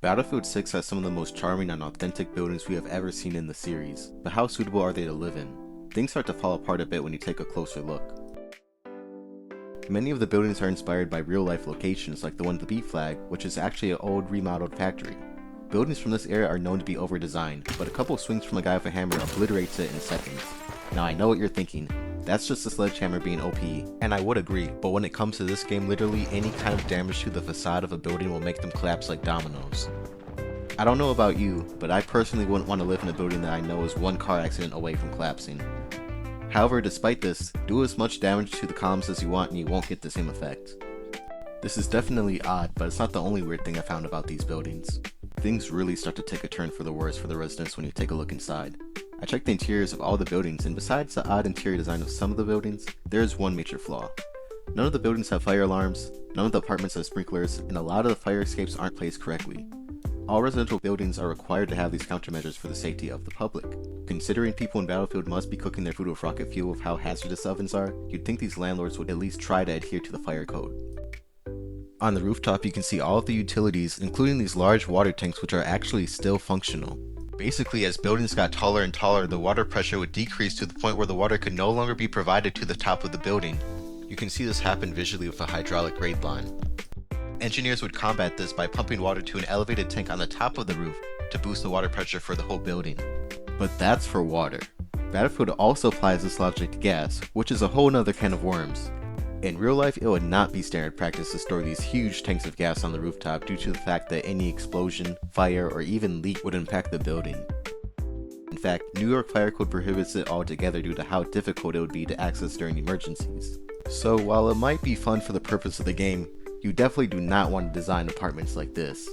Battlefield 6 has some of the most charming and authentic buildings we have ever seen in the series, but how suitable are they to live in? Things start to fall apart a bit when you take a closer look. Many of the buildings are inspired by real-life locations like the one at the B flag, which is actually an old remodeled factory. Buildings from this area are known to be over-designed, but a couple swings from a guy with a hammer obliterates it in seconds. Now I know what you're thinking, that's just a sledgehammer being OP, and I would agree, but when it comes to this game, literally any kind of damage to the facade of a building will make them collapse like dominoes. I don't know about you, but I personally wouldn't want to live in a building that I know is one car accident away from collapsing. However, despite this, do as much damage to the columns as you want and you won't get the same effect. This is definitely odd, but it's not the only weird thing I found about these buildings. Things really start to take a turn for the worse for the residents when you take a look inside. I checked the interiors of all the buildings, and besides the odd interior design of some of the buildings, there is one major flaw. None of the buildings have fire alarms, none of the apartments have sprinklers, and a lot of the fire escapes aren't placed correctly. All residential buildings are required to have these countermeasures for the safety of the public. Considering people in Battlefield must be cooking their food with rocket fuel with how hazardous ovens are, you'd think these landlords would at least try to adhere to the fire code. On the rooftop you can see all of the utilities, including these large water tanks which are actually still functional. Basically, as buildings got taller and taller, the water pressure would decrease to the point where the water could no longer be provided to the top of the building. You can see this happen visually with a hydraulic grade line. Engineers would combat this by pumping water to an elevated tank on the top of the roof to boost the water pressure for the whole building. But that's for water. Battlefield also applies this logic to gas, which is a whole nother can of worms. In real life, it would not be standard practice to store these huge tanks of gas on the rooftop due to the fact that any explosion, fire, or even leak would impact the building. In fact, New York Fire Code prohibits it altogether due to how difficult it would be to access during emergencies. So while it might be fun for the purpose of the game, you definitely do not want to design apartments like this.